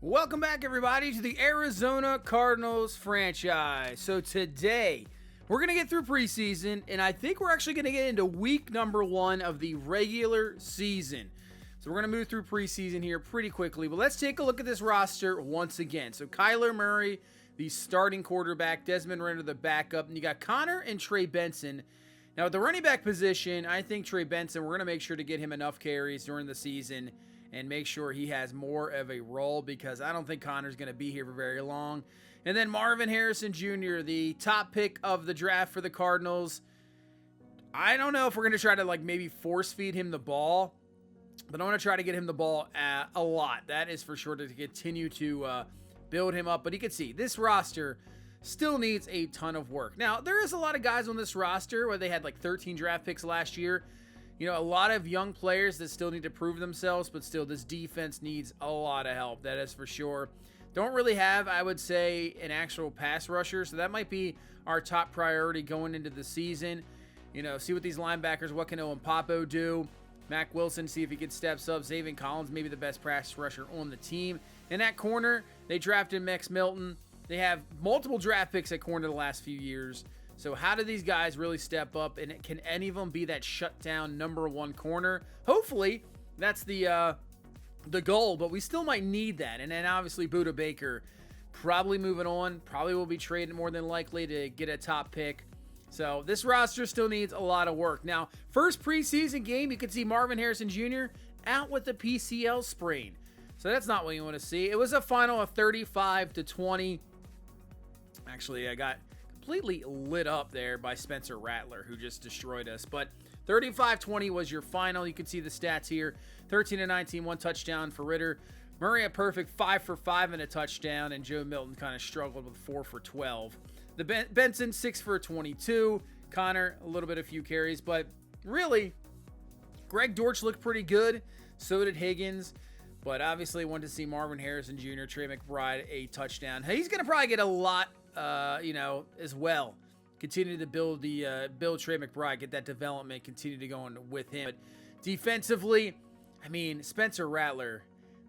Welcome back, everybody, to the Arizona Cardinals franchise. So today, we're going to get through preseason, and I think we're actually going to get into week number 1 of the regular season. So we're going to move through preseason here pretty quickly, but let's take a look at this roster once again. So Kyler Murray, the starting quarterback, Desmond Ridder, the backup, and you got Connor and Trey Benson. Now, at the running back position, I think Trey Benson, we're going to make sure to get him enough carries during the season and make sure he has more of a role because I don't think Connor's going to be here for very long. And then Marvin Harrison Jr., the top pick of the draft for the Cardinals. I don't know if we're going to try to maybe force feed him the ball, but I want to try to get him the ball a lot. That is for sure to continue to build him up. But you can see this roster still needs a ton of work. Now, there is a lot of guys on this roster where they had 13 draft picks last year. You know, a lot of young players that still need to prove themselves, but still this defense needs a lot of help. That is for sure. Don't really have, I would say, an actual pass rusher, so that might be our top priority going into the season. You know, see what these linebackers, what can Owen Papo do? Mac Wilson, see if he gets steps up. Zaven Collins, maybe the best pass rusher on the team. In that corner, they drafted Max Milton. They have multiple draft picks at corner the last few years. So how do these guys really step up, and can any of them be that shutdown number 1 corner? Hopefully, that's the goal, but we still might need that. And then obviously Budda Baker probably moving on, probably will be traded more than likely to get a top pick. So this roster still needs a lot of work. Now, first preseason game, you can see Marvin Harrison Jr. out with the PCL sprain. So that's not what you want to see. It was a final of 35-20. Actually, I got completely lit up there by Spencer Rattler, who just destroyed us. But 35-20 was your final. You can see the stats here. 13-19, 1 touchdown for Ridder. Murray a perfect 5 for 5 and a touchdown, and Joe Milton kind of struggled with 4 for 12. The Benson 6 for 22. Connor a few carries, but really, Greg Dortch looked pretty good. So did Higgins. But obviously, wanted to see Marvin Harrison Jr., Trey McBride a touchdown. He's going to probably get a lot as well. Continue to build Trey McBride, get that development, continue to go on with him. But defensively, I mean, Spencer Rattler,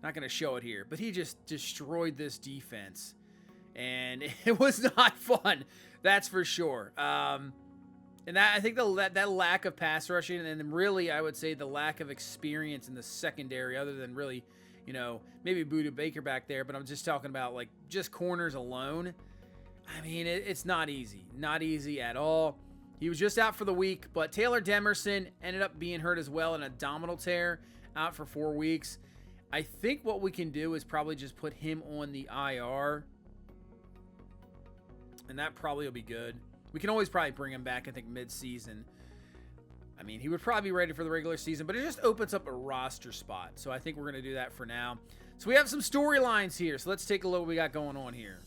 not going to show it here, but he just destroyed this defense. And it was not fun, that's for sure. And that, I think that lack of pass rushing, and really, I would say the lack of experience in the secondary, other than really, maybe Budda Baker back there, but I'm just talking about just corners alone. I mean, it's not easy. Not easy at all. He was just out for the week, but Taylor Demerson ended up being hurt as well in an abdominal tear, out for 4 weeks. I think what we can do is probably just put him on the IR, and that probably will be good. We can always probably bring him back, I think, mid-season. I mean, he would probably be ready for the regular season, but it just opens up a roster spot, so I think we're going to do that for now. So we have some storylines here, so let's take a look what we got going on here.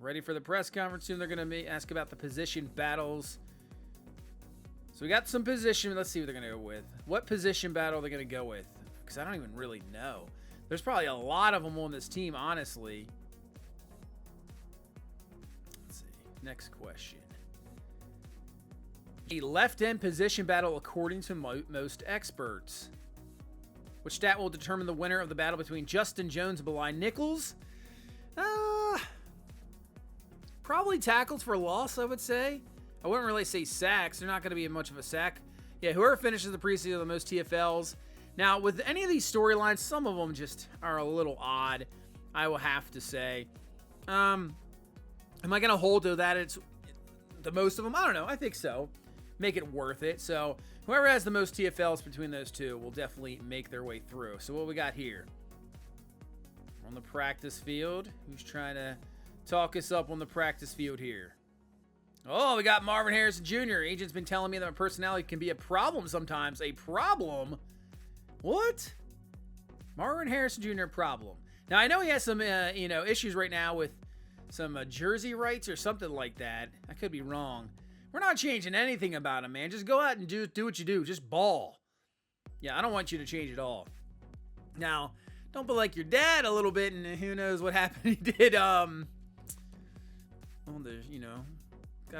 Ready for the press conference soon. They're going to ask about the position battles. So we got some position. Let's see what they're going to go with. What position battle are they going to go with? Because I don't even really know. There's probably a lot of them on this team, honestly. Let's see. Next question. A left end position battle according to most experts. Which stat will determine the winner of the battle between Justin Jones and Beli Nichols? Probably tackles for loss, I would say. I wouldn't really say sacks. They're not going to be much of a sack. Yeah, whoever finishes the preseason with the most TFLs. Now, with any of these storylines, some of them just are a little odd, I will have to say. Am I going to hold to that it's the most of them? I don't know. I think so. Make it worth it. So, whoever has the most TFLs between those two will definitely make their way through. So, what we got here? On the practice field. Who's trying to talk us up on the practice field here? Oh, we got Marvin Harrison Jr. Agent's been telling me that my personality can be a problem sometimes. A problem? What? Marvin Harrison Jr. problem. Now, I know he has some, issues right now with some jersey rights or something like that. I could be wrong. We're not changing anything about him, man. Just go out and do what you do. Just ball. Yeah, I don't want you to change at all. Now, don't be like your dad a little bit, and who knows what happened. He did, got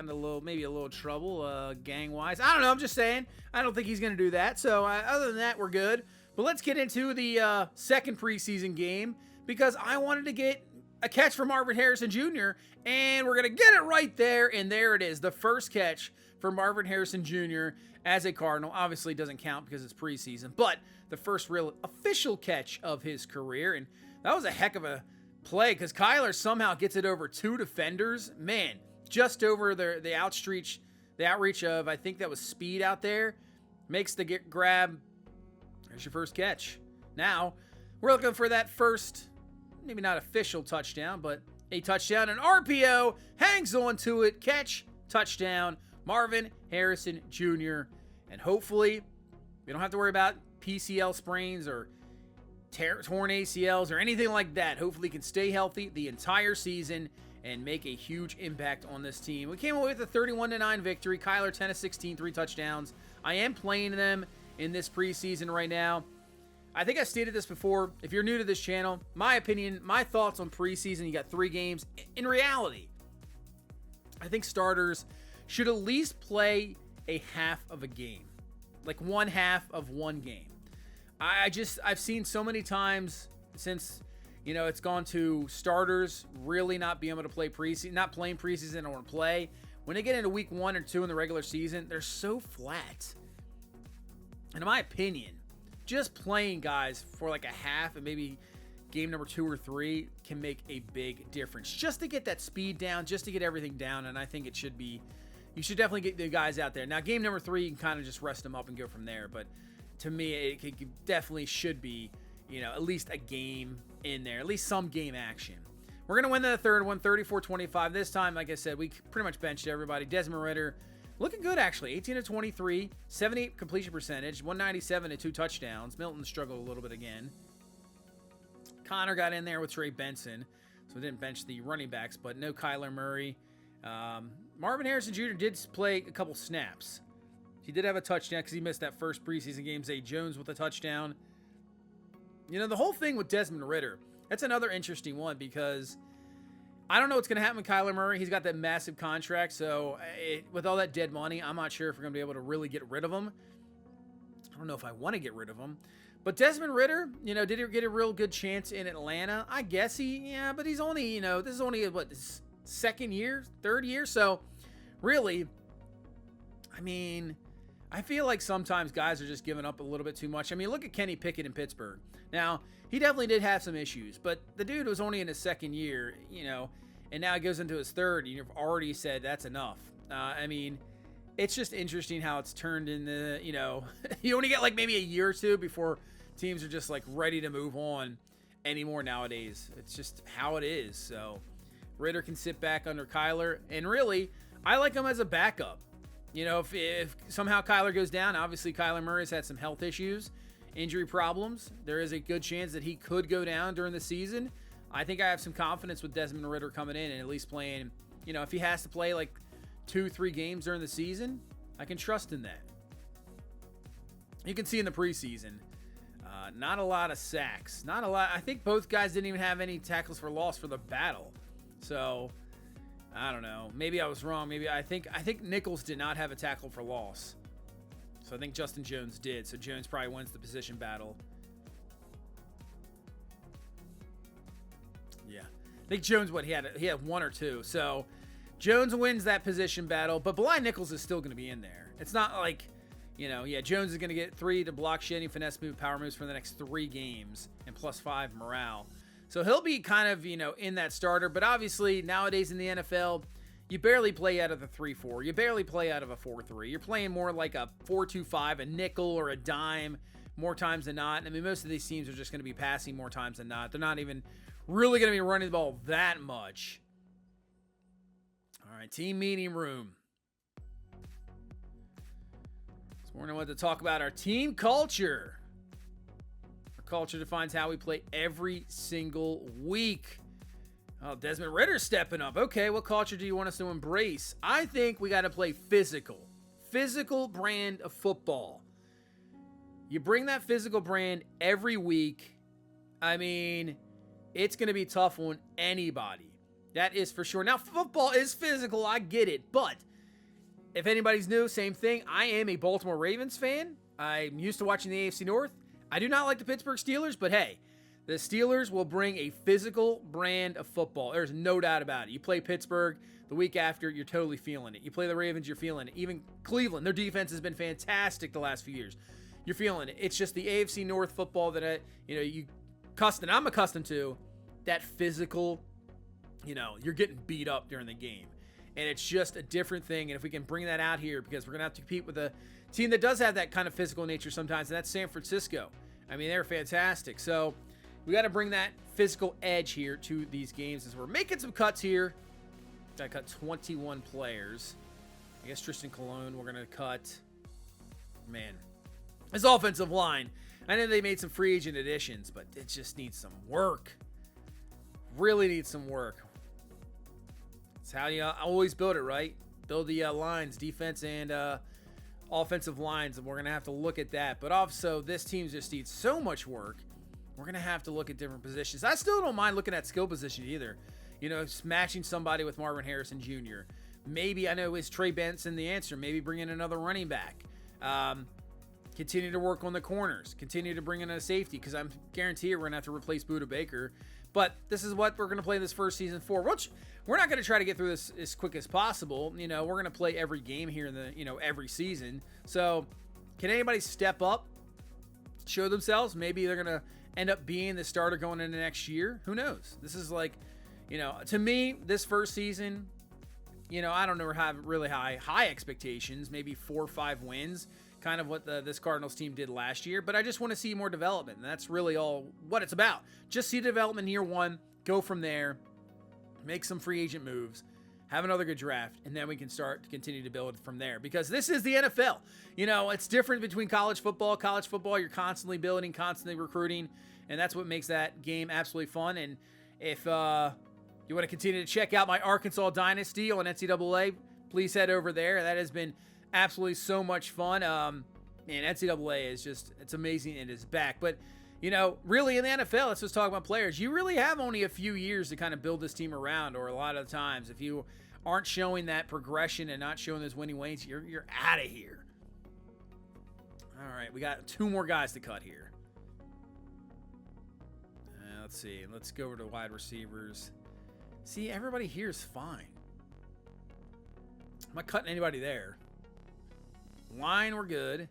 in maybe a little trouble, gang-wise. I don't know. I'm just saying. I don't think he's going to do that. So, other than that, we're good. But let's get into the second preseason game because I wanted to get a catch from Marvin Harrison Jr., and we're going to get it right there, and there it is, the first catch for Marvin Harrison Jr. as a Cardinal. Obviously doesn't count because it's preseason, but the first real official catch of his career, and that was a heck of a play because Kyler somehow gets it over 2 defenders. Man, just over the outreach of, I think that was Speed out there, makes the grab. There's your first catch. Now, we're looking for that first, maybe not official touchdown, but a touchdown. An RPO, hangs on to it, catch, touchdown, Marvin Harrison Jr. And hopefully, we don't have to worry about PCL sprains or torn ACLs or anything like that. Hopefully, he can stay healthy the entire season and make a huge impact on this team. We came away with a 31-9 victory. Kyler 10 of 16, 3 touchdowns. I am playing them in this preseason right now. I think I stated this before. If you're new to this channel, my opinion, my thoughts on preseason, you got 3 games. In reality, I think starters should at least play a half of a game, like one half of one game. I've seen so many times since, it's gone to starters really not being able to play preseason, not playing preseason or play. When they get into week 1 or 2 in the regular season, they're so flat. And in my opinion, just playing guys for like a half and maybe game number 2 or 3 can make a big difference. Just to get that speed down, just to get everything down. And I think it should be, you should definitely get the guys out there. Now, game number 3, you can kind of just rest them up and go from there. But to me, it definitely should be, at least a game in there, at least some game action. We're going to win the third one, 34-25. This time, like I said, we pretty much benched everybody. Desmond Ridder, looking good, actually. 18 of 23, 78 completion percentage, 197 and 2 touchdowns. Milton struggled a little bit again. Connor got in there with Trey Benson, so we didn't bench the running backs, but no Kyler Murray. Marvin Harrison Jr. did play a couple snaps. He did have a touchdown because he missed that first preseason game. Zay Jones with a touchdown. The whole thing with Desmond Ridder, that's another interesting one because I don't know what's going to happen with Kyler Murray. He's got that massive contract, so with all that dead money, I'm not sure if we're going to be able to really get rid of him. I don't know if I want to get rid of him. But Desmond Ridder, did he get a real good chance in Atlanta? I guess but he's only, this is only, his second year, third year? So, really, I feel like sometimes guys are just giving up a little bit too much. Look at Kenny Pickett in Pittsburgh. Now, he definitely did have some issues, but the dude was only in his second year, and now he goes into his third, and you've already said that's enough. It's just interesting how it's turned into, you only get like maybe a year or 2 before teams are just like ready to move on anymore nowadays. It's just how it is. So Ridder can sit back under Kyler, and really, I like him as a backup. If somehow Kyler goes down, obviously Kyler Murray's had some health issues, injury problems. There is a good chance that he could go down during the season. I think I have some confidence with Desmond Ridder coming in and at least playing, if he has to play like 2-3 games during the season, I can trust in that. You can see in the preseason, not a lot of sacks. Not a lot. I think both guys didn't even have any tackles for loss for the battle. So, I don't know. Maybe I was wrong. Maybe I think Nichols did not have a tackle for loss. So I think Justin Jones did. So Jones probably wins the position battle. Yeah. I think Jones, he had 1 or 2. So Jones wins that position battle, but Blind Nichols is still going to be in there. It's not like, Jones is going to get 3 to block shitty finesse move, power moves for the next 3 games and +5 morale. So he'll be kind of, in that starter. But obviously, nowadays in the NFL, you barely play out of the 3-4. You barely play out of a 4-3. You're playing more like a 4-2-5, a nickel or a dime more times than not. Most of these teams are just going to be passing more times than not. They're not even really going to be running the ball that much. All right, team meeting room. This morning I wanted to talk about our team culture. Culture defines how we play every single week. Oh, Desmond Ridder stepping up. Okay, what culture do you want us to embrace? I think we got to play physical. Physical brand of football. You bring that physical brand every week. It's going to be tough on anybody. That is for sure. Now, football is physical. I get it. But if anybody's new, same thing. I am a Baltimore Ravens fan. I'm used to watching the AFC North. I do not like the Pittsburgh Steelers, but hey, The Steelers will bring a physical brand of football. There's no doubt about it. You play Pittsburgh the week after, you're totally feeling it. You play the Ravens, you're feeling it. Even Cleveland, their defense has been fantastic the last few years. You're feeling it. It's just the AFC North football that I'm accustomed to. That physical, you're getting beat up during the game. And it's just a different thing. And if we can bring that out here, because we're going to have to compete with a team that does have that kind of physical nature sometimes, and that's San Francisco. I mean, they're fantastic. So we got to bring that physical edge here to these games as we're making some cuts here. Got to cut 21 players. I guess Tristan Colon we're going to cut. Man, his offensive line. I know they made some free agent additions, but it just needs some work. Really needs some work. It's how you always build it, right? Build the lines, defense and offensive lines, and we're going to have to look at that. But also, this team just needs so much work. We're going to have to look at different positions. I still don't mind looking at skill position either. Matching somebody with Marvin Harrison Jr. Maybe, I know, is Trey Benson the answer? Maybe bring in another running back. Continue to work on the corners. Continue to bring in a safety, because I'm guaranteed we're going to have to replace Budda Baker. But this is what we're going to play this first season for. We're not going to try to get through this as quick as possible. We're going to play every game here in the, every season. So can anybody step up, show themselves? Maybe they're going to end up being the starter going into next year. Who knows? This is like, to me, this first season, I don't know, have really high expectations, maybe 4 or 5 wins, kind of what this Cardinals team did last year. But I just want to see more development, and that's really all what it's about. Just see development in year one, go from there, make some free agent moves, have another good draft, and then we can start to continue to build from there. Because this is the NFL. It's different between college football. College football, you're constantly building, constantly recruiting, and that's what makes that game absolutely fun. And if you want to continue to check out my Arkansas Dynasty on NCAA, please head over there. That has been absolutely so much fun. NCAA is it's amazing it is back. But, really in the NFL, let's just talk about players. You really have only a few years to kind of build this team around, or a lot of times, if you aren't showing that progression and not showing those winning ways, you're out of here. All right, we got 2 more guys to cut here. Let's see. Let's go over to wide receivers. See, everybody here is fine. I'm not cutting anybody there. Line, we're good.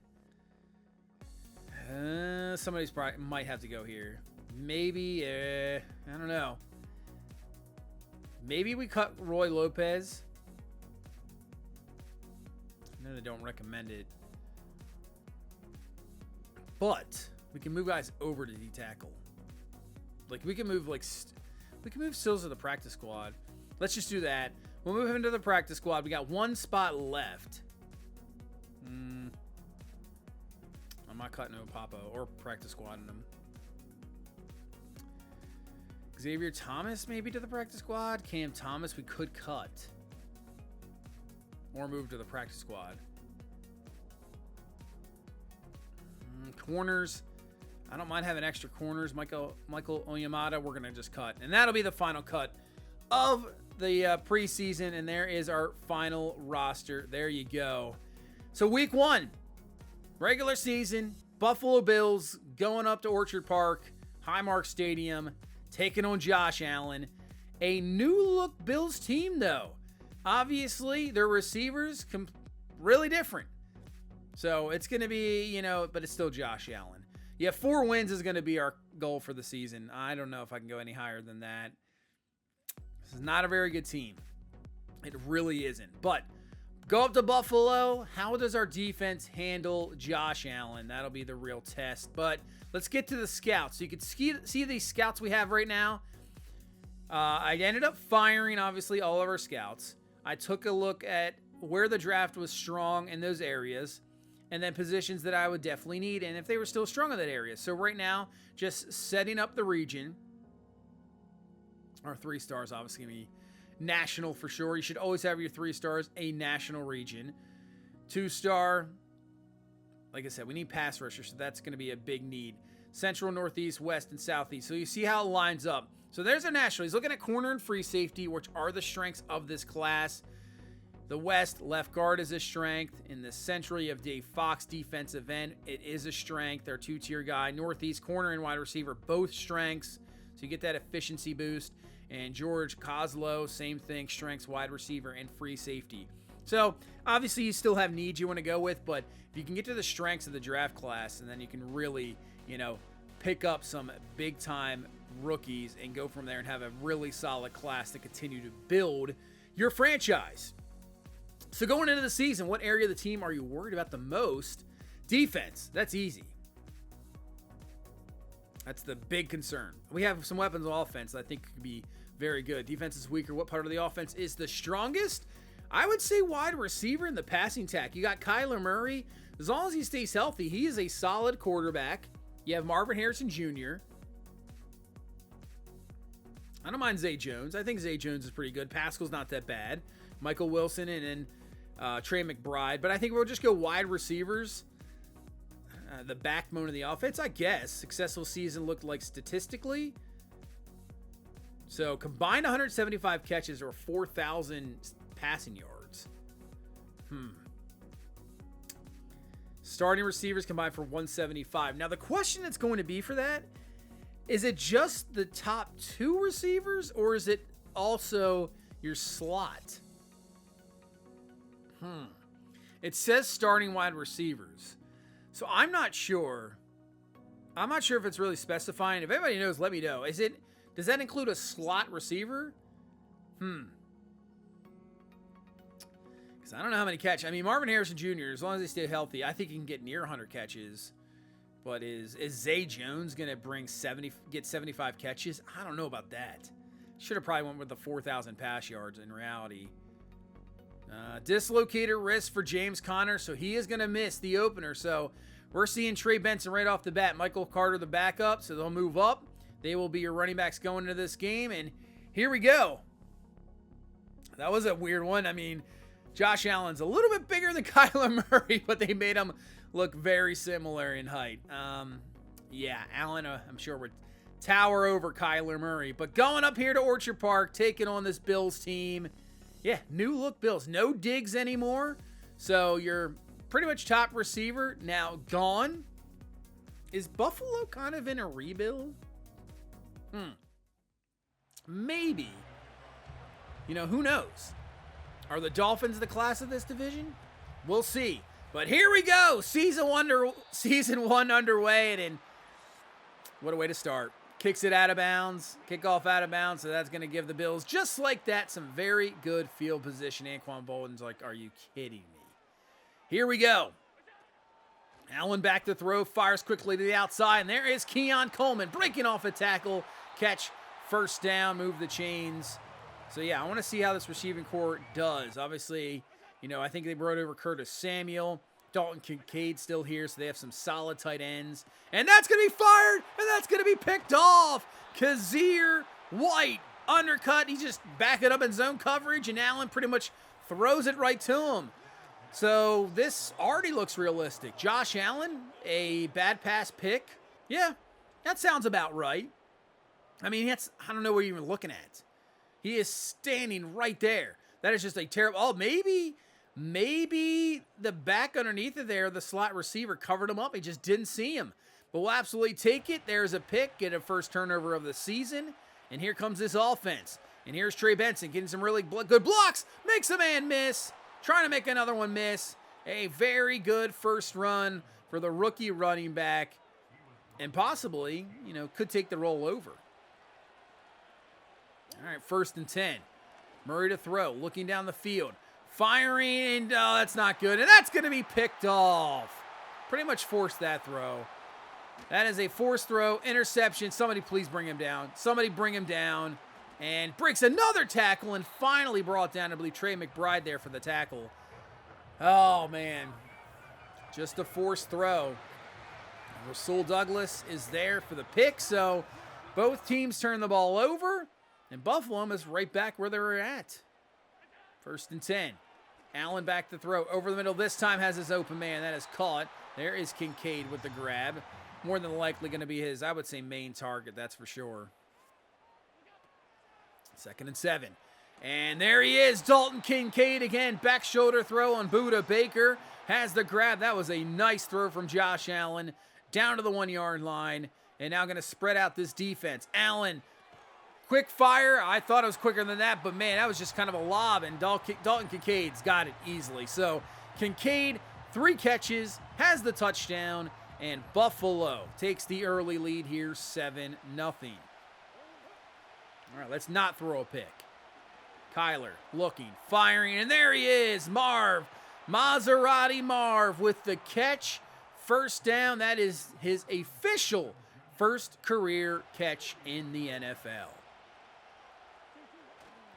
Somebody's probably might have to go here. Maybe, I don't know. Maybe we cut Roy Lopez. I know they don't recommend it. But we can move guys over to D-tackle. We can move, we can move Sills to the practice squad. Let's just do that. We'll move him to the practice squad. We got 1 spot left. I'm not cutting Papa or practice squadding him. Xavier Thomas maybe to the practice squad. Cam Thomas we could cut. Or move to the practice squad. Corners. I don't mind having extra corners. Michael Onyemata, we're going to just cut. And that'll be the final cut of the preseason. And there is our final roster. There you go. So week 1, regular season, Buffalo Bills going up to Orchard Park, Highmark Stadium, taking on Josh Allen. A new look Bills team, though. Obviously, their receivers really different. So it's going to be, but it's still Josh Allen. Yeah, 4 wins is going to be our goal for the season. I don't know if I can go any higher than that. This is not a very good team. It really isn't. But go up to Buffalo. How does our defense handle Josh Allen? That'll be the real test. But let's get to the scouts. So you can see these scouts we have right now. I ended up firing, obviously, all of our scouts. I took a look at where the draft was strong in those areas, and then positions that I would definitely need, and if they were still strong in that area. So right now, just setting up the region. Our 3 stars, obviously, going to be national for sure. You should always have your 3 stars, a national region. 2-star, like I said, we need pass rushers, so that's going to be a big need. Central, Northeast, West, and Southeast. So you see how it lines up. So there's a national. He's looking at corner and free safety, which are the strengths of this class. The West, left guard is a strength. In the Central, you have Dave Fox, defensive end. It is a strength. They're a two-tier guy. Northeast, corner and wide receiver, both strengths. So you get that efficiency boost. And George Kozlow, same thing, strengths, wide receiver, and free safety. So obviously you still have needs you want to go with, but if you can get to the strengths of the draft class, and then you can really, pick up some big-time rookies and go from there and have a really solid class to continue to build your franchise. So going into the season, what area of the team are you worried about the most? Defense. That's easy. That's the big concern. We have some weapons on offense that I think could be very good. Defense is weaker. What part of the offense is the strongest? I would say wide receiver in the passing attack. You got Kyler Murray. As long as he stays healthy, he is a solid quarterback. You have Marvin Harrison Jr. I don't mind Zay Jones. I think Zay Jones is pretty good. Pascal's not that bad. Michael Wilson and then Trey McBride. But I think we'll just go wide receivers. The backbone of the offense, I guess. Successful season looked like statistically. So combined 175 catches or 4,000 passing yards. Starting receivers combined for 175. Now the question that's going to be for that, is it just the top 2 receivers or is it also your slot? It says starting wide receivers. So I'm not sure. I'm not sure if it's really specifying. If anybody knows, let me know. Does that include a slot receiver? Because I don't know how many catches. I mean, Marvin Harrison Jr., as long as they stay healthy, I think he can get near 100 catches. But is Zay Jones going to get 75 catches? I don't know about that. Should have probably went with the 4,000 pass yards in reality. Dislocated wrist for James Conner, so he is going to miss the opener. So we're seeing Trey Benson right off the bat. Michael Carter, the backup, so they'll move up. They will be your running backs going into this game, and here we go. That was a weird one. I mean, Josh Allen's a little bit bigger than Kyler Murray, but they made him look very similar in height. Yeah, Allen, I'm sure, would tower over Kyler Murray. But going up here to Orchard Park, taking on this Bills team. Yeah, new look Bills. No Diggs anymore. So your pretty much top receiver now gone. Is Buffalo kind of in a rebuild? Maybe. Who knows? Are the Dolphins the class of this division? We'll see. But here we go. Season one underway. And what a way to start. Kicks it out of bounds. Kickoff out of bounds. So that's going to give the Bills, just like that, some very good field position. Anquan Bolden's like, are you kidding me? Here we go. Allen back to throw. Fires quickly to the outside. And there is Keon Coleman breaking off a tackle. Catch. First down. Move the chains. So, yeah, I want to see how this receiving core does. Obviously, I think they brought over Curtis Samuel. Dalton Kincaid still here, so they have some solid tight ends. And that's going to be fired, and that's going to be picked off. Kazir White, undercut. He just back it up in zone coverage, and Allen pretty much throws it right to him. So this already looks realistic. Josh Allen, a bad pass pick. Yeah, that sounds about right. I mean, I don't know what you're even looking at. He is standing right there. That is just a terrible... Oh, maybe the back underneath it there, the slot receiver covered him up. He just didn't see him. But we'll absolutely take it. There's a pick. Get a first turnover of the season. And here comes this offense. And here's Trey Benson getting some really good blocks. Makes a man miss. Trying to make another one miss. A very good first run for the rookie running back. And possibly, could take the roll over. All right, 1st and 10. Murray to throw. Looking down the field. Firing, and that's not good. And that's going to be picked off. Pretty much forced that throw. That is a forced throw. Interception. Somebody please bring him down. Somebody bring him down. And breaks another tackle and finally brought down, I believe, Trey McBride there for the tackle. Oh, man. Just a forced throw. Rasul Douglas is there for the pick. So both teams turn the ball over. And Buffalo is right back where they were at. 1st and 10. Allen back to throw. Over the middle. This time has his open man. That is caught. There is Kincaid with the grab. More than likely going to be his, I would say, main target. That's for sure. 2nd and 7. And there he is, Dalton Kincaid again. Back shoulder throw on Budda Baker. Has the grab. That was a nice throw from Josh Allen. Down to the 1-yard line. And now going to spread out this defense. Allen, quick fire. I thought it was quicker than that, but man, that was just kind of a lob. And Dalton Kincaid's got it easily. So Kincaid, 3 catches, has the touchdown. And Buffalo takes the early lead here, 7-0. All right, let's not throw a pick. Kyler looking, firing, and there he is, Maserati Marv with the catch. First down. That is his official first career catch in the NFL.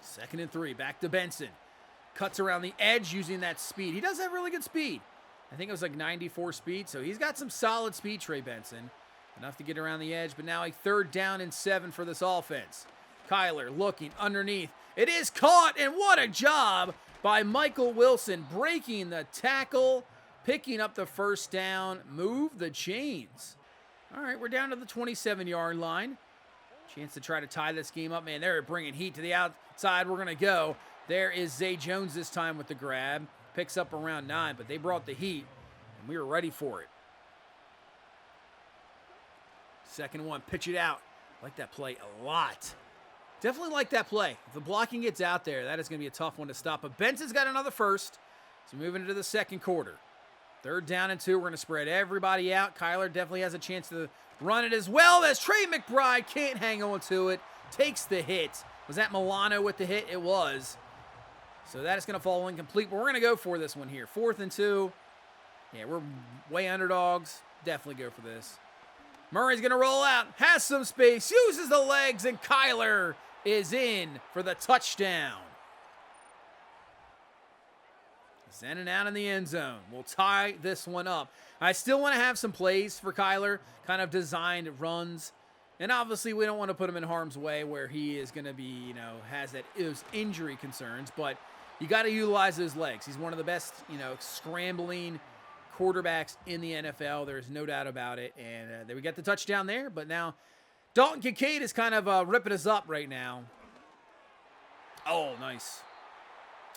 2nd and 3, back to Benson. Cuts around the edge using that speed. He does have really good speed. I think it was like 94 speed, so he's got some solid speed, Trey Benson. Enough to get around the edge, but now a 3rd down and 7 for this offense. Kyler looking underneath. It is caught, and what a job by Michael Wilson, breaking the tackle, picking up the first down, move the chains. All right, we're down to the 27-yard line. Chance to try to tie this game up. Man, they're bringing heat to the outside. We're going to go. There is Zay Jones this time with the grab. Picks up around 9, but they brought the heat, and we were ready for it. 2nd 1, pitch it out. Like that play a lot. Definitely like that play. If the blocking gets out there, that is going to be a tough one to stop. But Benson's got another first. So moving into the 2nd quarter. 3rd down and 2. We're going to spread everybody out. Kyler definitely has a chance to run it as well as Trey McBride can't hang on to it. Takes the hit. Was that Milano with the hit? It was. So that is going to fall incomplete. But we're going to go for this one here. 4th and 2. Yeah, we're way underdogs. Definitely go for this. Murray's going to roll out. Has some space. Uses the legs. And Kyler is in for the touchdown. Sending out in the end zone. We'll tie this one up. I still want to have some plays for Kyler, kind of designed runs. And obviously we don't want to put him in harm's way where he is going to be, has those injury concerns. But you got to utilize those legs. He's one of the best, scrambling quarterbacks in the NFL. There's no doubt about it. And we got the touchdown there. But now Dalton Kincaid is kind of ripping us up right now. Oh, nice.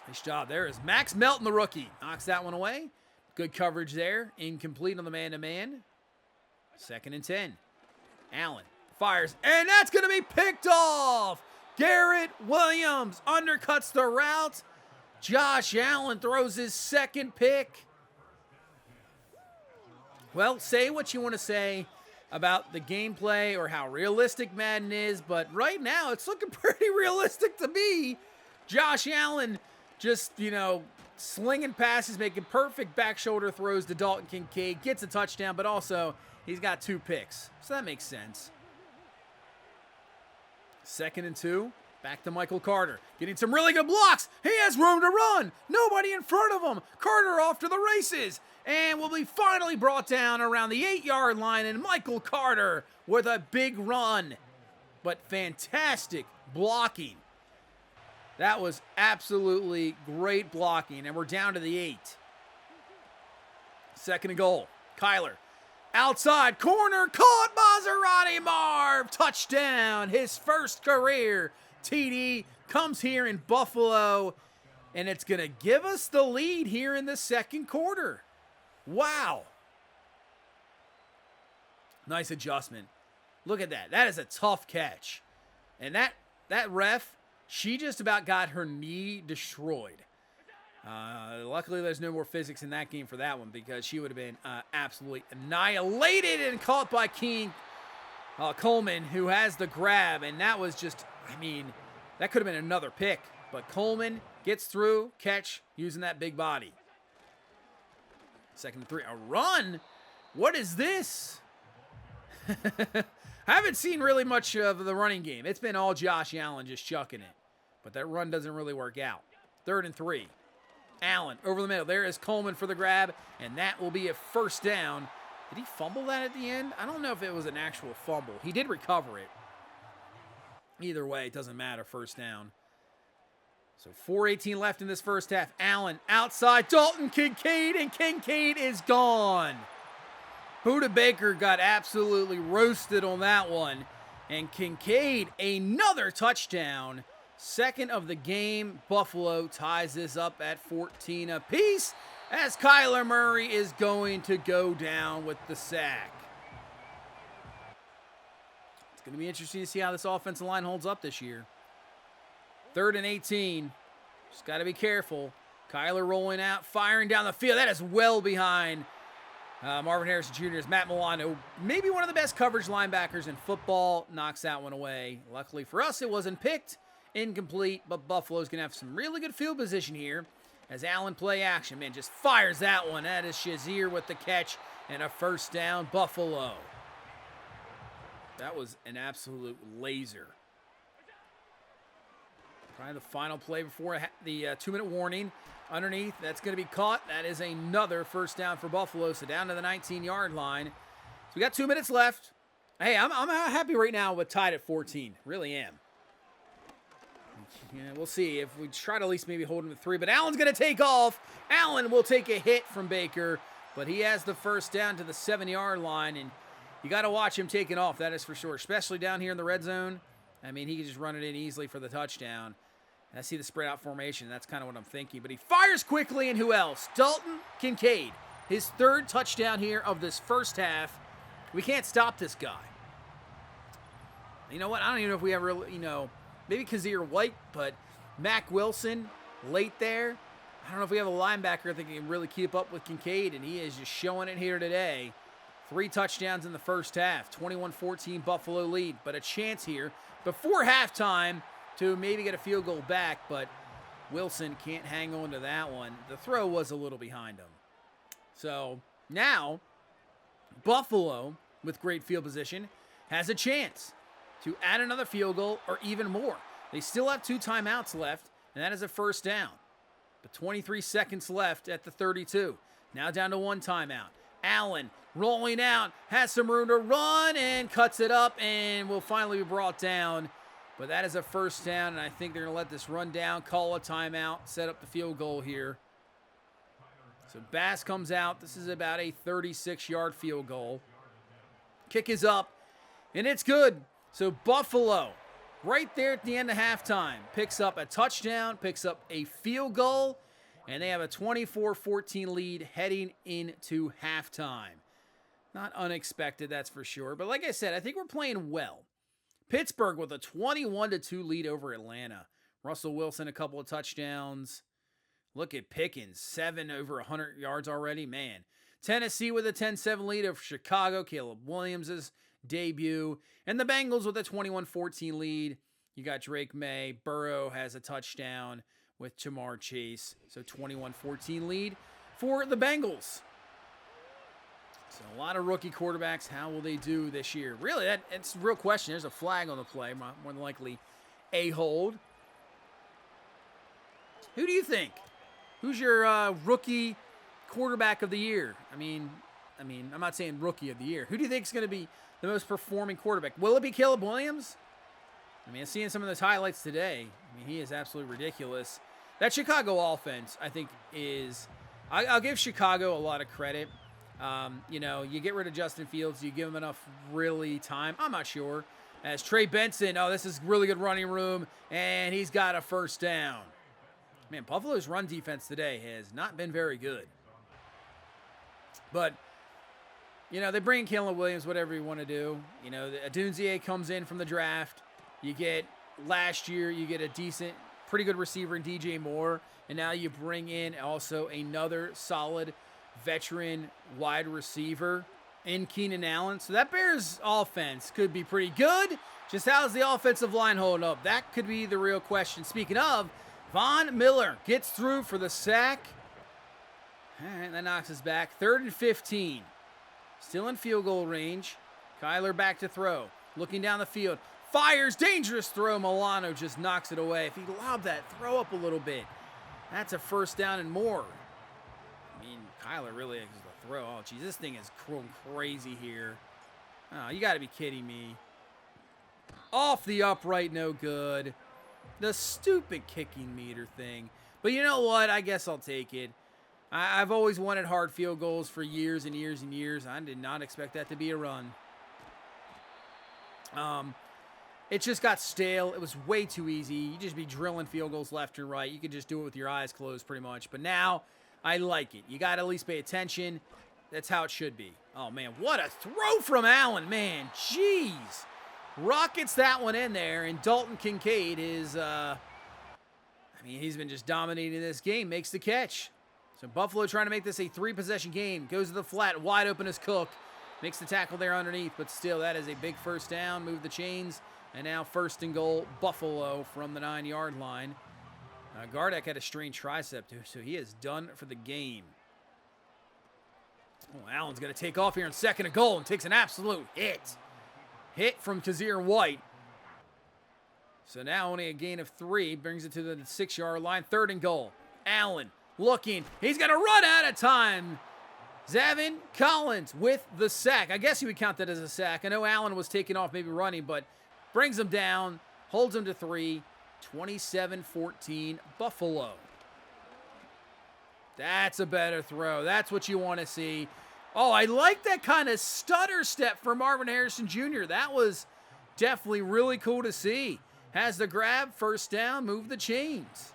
Nice job. There is Max Melton, the rookie. Knocks that one away. Good coverage there. Incomplete on the man-to-man. 2nd and 10. Allen fires. And that's going to be picked off. Garrett Williams undercuts the route. Josh Allen throws his 2nd pick. Well, say what you want to say about the gameplay or how realistic Madden is, but right now it's looking pretty realistic to me. Josh Allen just, slinging passes, making perfect back shoulder throws to Dalton Kincaid, gets a touchdown, but also he's got 2 picks, so that makes sense. 2nd and 2, back to Michael Carter, getting some really good blocks. He has room to run. Nobody in front of him. Carter off to the races. And will be finally brought down around the 8-yard line, and Michael Carter with a big run. But fantastic blocking. That was absolutely great blocking, and we're down to the 8. 2nd and goal. Kyler. Outside corner, caught Maserati Marv. Touchdown. His first career TD comes here in Buffalo, and it's going to give us the lead here in the 2nd quarter. Wow. Nice adjustment. Look at that. That is a tough catch. And that ref, she just about got her knee destroyed. Luckily, there's no more physics in that game for that one because she would have been absolutely annihilated and caught by Coleman, who has the grab. And that was just, that could have been another pick. But Coleman gets through, catch, using that big body. 2nd and 3. A run? What is this? I haven't seen really much of the running game. It's been all Josh Allen just chucking it. But that run doesn't really work out. 3rd and 3. Allen over the middle. There is Coleman for the grab, and that will be a first down. Did he fumble that at the end? I don't know if it was an actual fumble. He did recover it. Either way, it doesn't matter. First down. So 4:18 left in this first half. Allen outside. Dalton Kincaid, and Kincaid is gone. Budda Baker got absolutely roasted on that one. And Kincaid, another touchdown. Second of the game. Buffalo ties this up at 14 apiece as Kyler Murray is going to go down with the sack. It's going to be interesting to see how this offensive line holds up this year. 3rd and 18. Just got to be careful. Kyler rolling out, firing down the field. That is well behind Marvin Harrison Jr.'s Matt Milano. Maybe one of the best coverage linebackers in football. Knocks that one away. Luckily for us, it wasn't picked. Incomplete, but Buffalo's going to have some really good field position here as Allen play action. Man, just fires that one. That is Shazier with the catch and a first down. Buffalo. That was an absolute laser. Probably the final play before the 2-minute warning. Underneath, that's going to be caught. That is another first down for Buffalo. So down to the 19-yard line. So we got 2 minutes left. Hey, I'm happy right now with tied at 14. Really am. Yeah, we'll see if we try to at least maybe hold him to 3. But Allen's going to take off. Allen will take a hit from Baker. But he has the first down to the 7-yard line. And you got to watch him taking off, that is for sure. Especially down here in the red zone. I mean, he can just run it in easily for the touchdown. I see the spread out formation. That's kind of what I'm thinking. But he fires quickly, and who else? Dalton Kincaid. His 3rd touchdown here of this first half. We can't stop this guy. You know what? I don't even know if we ever, maybe Kazir White, but Mac Wilson late there. I don't know if we have a linebacker that can really keep up with Kincaid, and he is just showing it here today. 3 touchdowns in the first half. 21-14 Buffalo lead, but a chance here before halftime to maybe get a field goal back, but Wilson can't hang on to that one. The throw was a little behind him. So now Buffalo, with great field position, has a chance to add another field goal or even more. They still have 2 timeouts left, and that is a first down. But 23 seconds left at the 32. Now down to 1 timeout. Allen rolling out, has some room to run, and cuts it up, and will finally be brought down. But that is a first down, and I think they're going to let this run down, call a timeout, set up the field goal here. So Bass comes out. This is about a 36-yard field goal. Kick is up, and it's good. So Buffalo, right there at the end of halftime, picks up a touchdown, picks up a field goal, and they have a 24-14 lead heading into halftime. Not unexpected, that's for sure. But like I said, I think we're playing well. Pittsburgh with a 21-2 lead over Atlanta. Russell Wilson, a couple of touchdowns. Look at Pickens, 7 over 100 yards already. Man. Tennessee with a 10-7 lead over Chicago. Caleb Williams' debut. And the Bengals with a 21-14 lead. You got Drake May. Burrow has a touchdown with Jamar Chase. So 21-14 lead for the Bengals. So a lot of rookie quarterbacks. How will they do this year? Really, it's a real question. There's a flag on the play. More than likely a hold. Who do you think? Who's your rookie quarterback of the year? I mean, I'm not saying rookie of the year. Who do you think is going to be the most performing quarterback? Will it be Caleb Williams? I mean, seeing some of those highlights today, he is absolutely ridiculous. That Chicago offense, I think, is... I'll give Chicago a lot of credit. You get rid of Justin Fields, you give him enough really time. I'm not sure. As Trey Benson, this is really good running room, and he's got a first down. Man, Buffalo's run defense today has not been very good. But, they bring in Caleb Williams, whatever you want to do. Adunzie comes in from the draft. Last year, you get a decent, pretty good receiver in DJ Moore, and now you bring in also another solid veteran wide receiver in Keenan Allen. So that Bears offense could be pretty good. Just how's the offensive line holding up? That could be the real question. Speaking of, Von Miller gets through for the sack. All right, that knocks us back. 3rd and 15. Still in field goal range. Kyler back to throw. Looking down the field. Fires. Dangerous throw. Milano just knocks it away. If he lobbed that throw up a little bit, that's a first down and more. Kyler really is the throw. Oh, geez, this thing is going crazy here. Oh, you got to be kidding me. Off the upright, no good. The stupid kicking meter thing. But you know what? I guess I'll take it. I've always wanted hard field goals for years and years and years. I did not expect that to be a run. it just got stale. It was way too easy. You just be drilling field goals left and right. You could just do it with your eyes closed pretty much. But now, I like it. You got to at least pay attention. That's how it should be. Oh, man, what a throw from Allen, man. Jeez. Rockets that one in there, and Dalton Kincaid is, he's been just dominating this game. Makes the catch. So Buffalo trying to make this a 3-possession game. Goes to the flat, wide open as Cook. Makes the tackle there underneath, but still, that is a big first down. Move the chains. And now 1st and goal, Buffalo from the 9-yard line. Gardeck had a strained tricep, too, so he is done for the game. Oh, Allen's going to take off here in 2nd and goal and takes an absolute hit. Hit from Kazir White. So now only a gain of 3. Brings it to the 6-yard line. 3rd and goal. Allen looking. He's going to run out of time. Zavin Collins with the sack. I guess you would count that as a sack. I know Allen was taking off, maybe running, but brings him down, holds him to 3, 27-14, Buffalo. That's a better throw. That's what you want to see. Oh, I like that kind of stutter step from Marvin Harrison Jr. That was definitely really cool to see. Has the grab, 1st down, move the chains.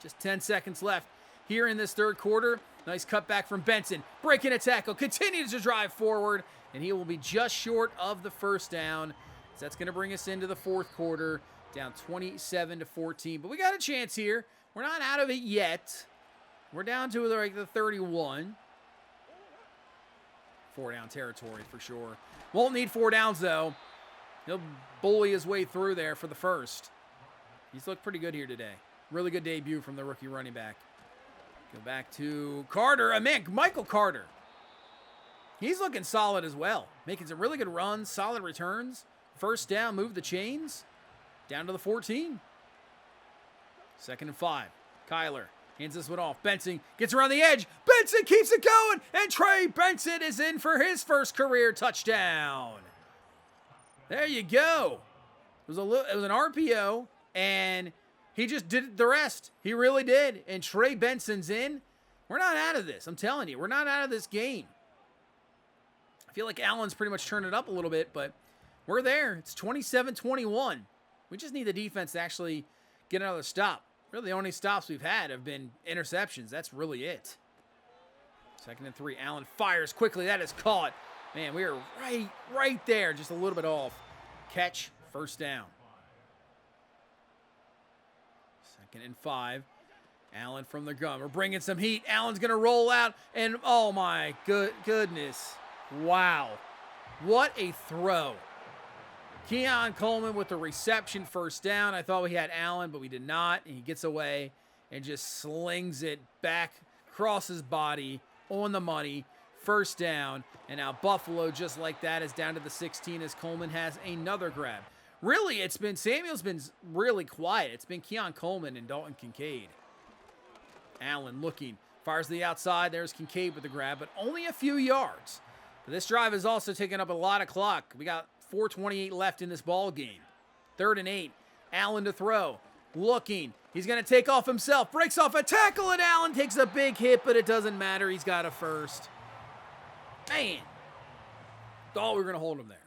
Just 10 seconds left here in this 3rd quarter. Nice cutback from Benson. Breaking a tackle, continues to drive forward, and he will be just short of the 1st down. So that's going to bring us into the 4th quarter, down 27-14. But we got a chance here. We're not out of it yet. We're down to the 31. 4-down territory for sure. Won't need 4 downs, though. He'll bully his way through there for the 1st. He's looked pretty good here today. Really good debut from the rookie running back. Go back to Carter. Michael Carter. He's looking solid as well. Making some really good runs, solid returns. 1st down, move the chains. Down to the 14. 2nd and 5. Kyler hands this one off. Benson gets around the edge. Benson keeps it going. And Trey Benson is in for his 1st career touchdown. There you go. It was an RPO, and he just did the rest. He really did. And Trey Benson's in. We're not out of this. I'm telling you, we're not out of this game. I feel like Allen's pretty much turned it up a little bit, but we're there. It's 27-21. We just need the defense to actually get another stop. Really, the only stops we've had have been interceptions. That's really it. 2nd and 3. Allen fires quickly. That is caught. Man, we are right there. Just a little bit off. Catch, 1st down. 2nd and 5. Allen from the gun. We're bringing some heat. Allen's going to roll out. And, oh, my goodness. Wow. What a throw. Keon Coleman with the reception, 1st down. I thought we had Allen, but we did not. And he gets away and just slings it back across his body on the money. 1st down. And now Buffalo, just like that, is down to the 16 as Coleman has another grab. Really, Samuel's been really quiet. It's been Keon Coleman and Dalton Kincaid. Allen looking. Fires to the outside. There's Kincaid with the grab, but only a few yards. But this drive has also taken up a lot of clock. We got 4:28 left in this ball game. 3rd and 8. Allen to throw. Looking. He's going to take off himself. Breaks off a tackle, and Allen takes a big hit, but it doesn't matter. He's got a 1st. Man. Thought we were going to hold him there.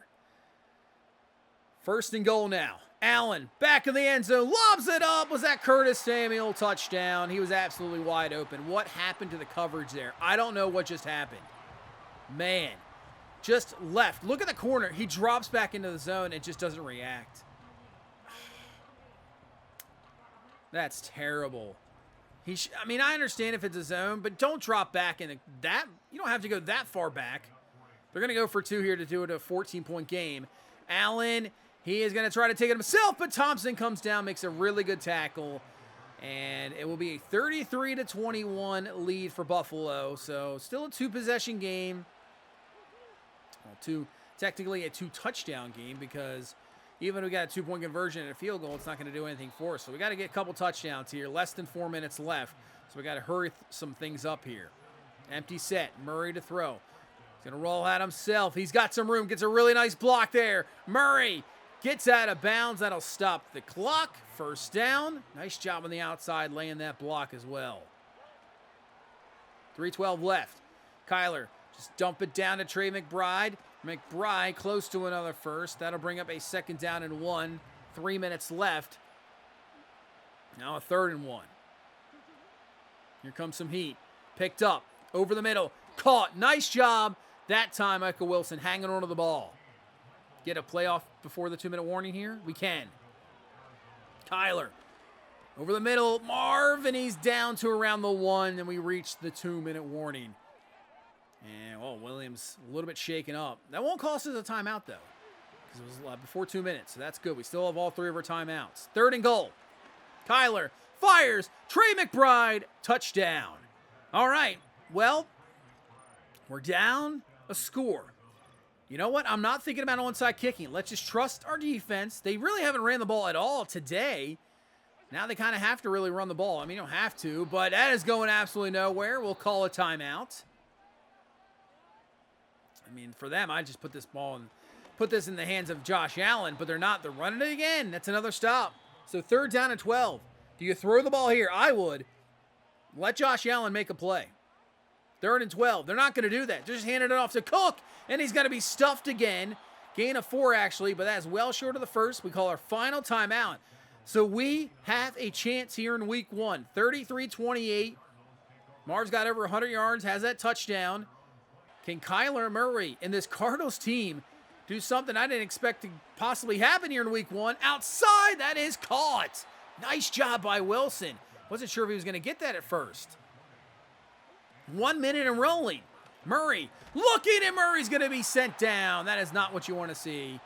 1st and goal now. Allen, back in the end zone, lobs it up. Was that Curtis Samuel? Touchdown. He was absolutely wide open. What happened to the coverage there? I don't know what just happened. Man. Just left. Look at the corner. He drops back into the zone and just doesn't react. That's terrible. I understand if it's a zone, but don't drop back in that. You don't have to go that far back. They're going to go for 2 here to do it a 14-point game. Allen, he is going to try to take it himself, but Thompson comes down, makes a really good tackle, and it will be a 33-21 lead for Buffalo. So still a 2-possession game. Well, technically a 2-touchdown game, because even if we got a 2-point conversion and a field goal, it's not going to do anything for us. So we got to get a couple touchdowns here. Less than 4 minutes left. So we got to hurry some things up here. Empty set. Murray to throw. He's going to roll out himself. He's got some room. Gets a really nice block there. Murray gets out of bounds. That'll stop the clock. 1st down. Nice job on the outside laying that block as well. 3:12 left. Kyler, just dump it down to Trey McBride. McBride close to another first. That'll bring up a 2nd down and 1. 3 minutes left. Now a 3rd and 1. Here comes some heat. Picked up. Over the middle. Caught. Nice job. That time, Michael Wilson hanging onto the ball. Get a playoff before the 2-minute warning here? We can. Kyler. Over the middle. Marv, and he's down to around the 1, and we reach the 2-minute warning. And, well, Williams a little bit shaken up. That won't cost us a timeout, though, because it was before 2 minutes, so that's good. We still have all 3 of our timeouts. 3rd and goal. Kyler fires. Trey McBride, touchdown. All right, well, we're down a score. You know what? I'm not thinking about onside kicking. Let's just trust our defense. They really haven't ran the ball at all today. Now they kind of have to really run the ball. I mean, you don't have to, but that is going absolutely nowhere. We'll call a timeout. I mean, for them, I just put this in the hands of Josh Allen, but they're not. They're running it again. That's another stop. So 3rd down and 12. Do you throw the ball here? I would. Let Josh Allen make a play. 3rd and 12. They're not going to do that. They're just handing it off to Cook, and he's going to be stuffed again. Gain of 4, actually, but that's well short of the first. We call our final timeout. So we have a chance here in week 1. 33-28. Marv's got over 100 yards, has that touchdown. Can Kyler Murray and this Cardinals team do something I didn't expect to possibly happen here in week 1? Outside, that is caught. Nice job by Wilson. Wasn't sure if he was going to get that at first. 1 minute and rolling. Murray looking, and Murray's going to be sent down. That is not what you want to see.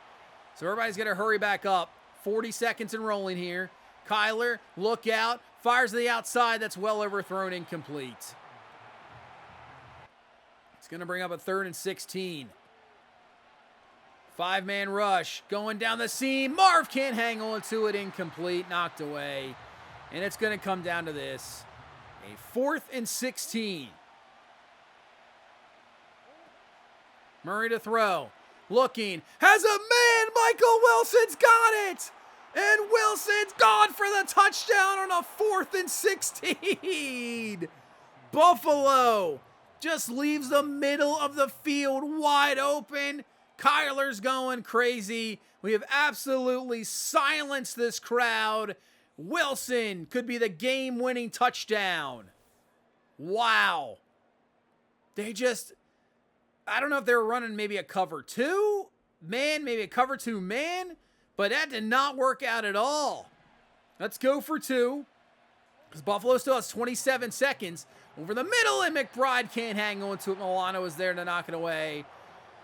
So everybody's going to hurry back up. 40 seconds and rolling here. Kyler, look out. Fires to the outside. That's well overthrown, incomplete. It's going to bring up a 3rd and 16. 5-man rush. Going down the seam. Marv can't hang on to it. Incomplete. Knocked away. And it's going to come down to this. A 4th and 16. Murray to throw. Looking. Has a man. Michael Wilson's got it. And Wilson's gone for the touchdown on a 4th and 16. Buffalo just leaves the middle of the field wide open. Kyler's going crazy. We have absolutely silenced this crowd. Wilson could be the game-winning touchdown. Wow. I don't know if they were running maybe a cover 2 man, maybe a cover 2 man, but that did not work out at all. Let's go for 2, because Buffalo still has 27 seconds. Over the middle, and McBride can't hang on to it. Milano was there to knock it away.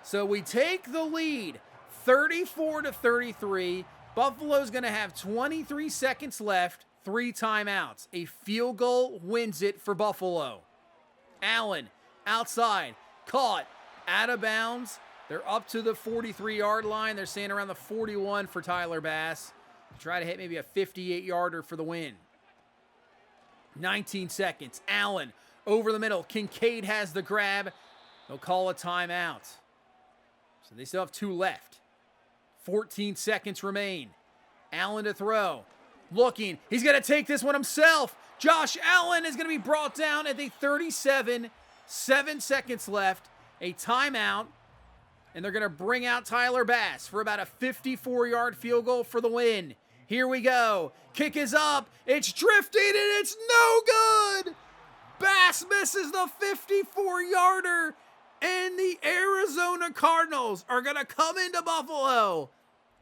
So we take the lead, 34-33. Buffalo's going to have 23 seconds left, 3 timeouts. A field goal wins it for Buffalo. Allen, outside, caught, out of bounds. They're up to the 43-yard line. They're saying around the 41 for Tyler Bass. Try to hit maybe a 58-yarder for the win. 19 seconds. Allen over the middle. Kincaid has the grab. They'll call a timeout. So they still have 2 left. 14 seconds remain. Allen to throw. Looking. He's going to take this one himself. Josh Allen is going to be brought down at the 37. 7 seconds left. A timeout. And they're going to bring out Tyler Bass for about a 54-yard field goal for the win. Here we go. Kick is up. It's drifting, and it's no good. Bass misses the 54-yarder, and the Arizona Cardinals are going to come into Buffalo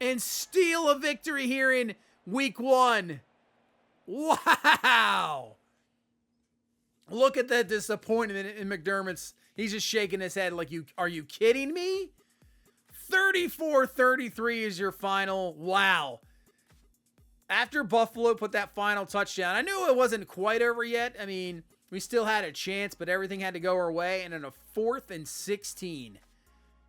and steal a victory here in week 1. Wow. Look at that disappointment in McDermott's. He's just shaking his head like, are you kidding me? 34-33 is your final. Wow. After Buffalo put that final touchdown, I knew it wasn't quite over yet. I mean, we still had a chance, but everything had to go our way. And in a 4th and 16,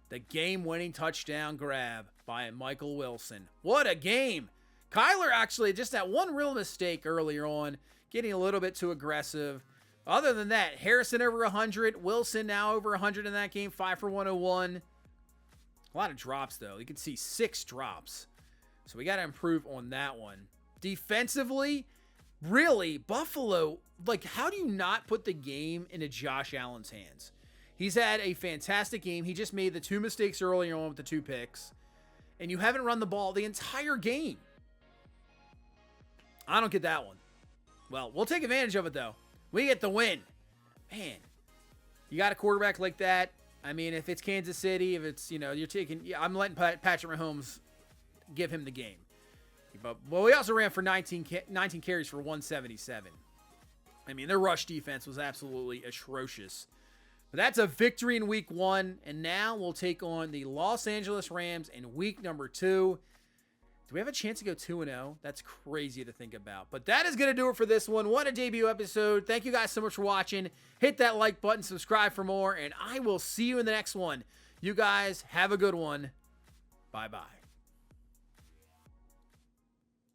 the game-winning touchdown grab by Michael Wilson. What a game. Kyler actually, just that one real mistake earlier on, getting a little bit too aggressive. Other than that, Harrison over 100. Wilson now over 100 in that game, 5 for 101. A lot of drops, though. You can see 6 drops. So we got to improve on that one. Defensively, really, Buffalo, like, how do you not put the game into Josh Allen's hands? He's had a fantastic game. He just made the 2 mistakes earlier on with the 2 picks. And you haven't run the ball the entire game. I don't get that one. Well, we'll take advantage of it, though. We get the win. Man, you got a quarterback like that. I mean, if it's Kansas City, if it's, you're taking, I'm letting Patrick Mahomes give him the game. But well, we also ran for 19 carries for 177. I mean, their rush defense was absolutely atrocious. But that's a victory in week 1. And now we'll take on the Los Angeles Rams in week number 2. Do we have a chance to go 2-0? That's crazy to think about. But that is going to do it for this one. What a debut episode. Thank you guys so much for watching. Hit that like button, subscribe for more, and I will see you in the next one. You guys have a good one. Bye-bye.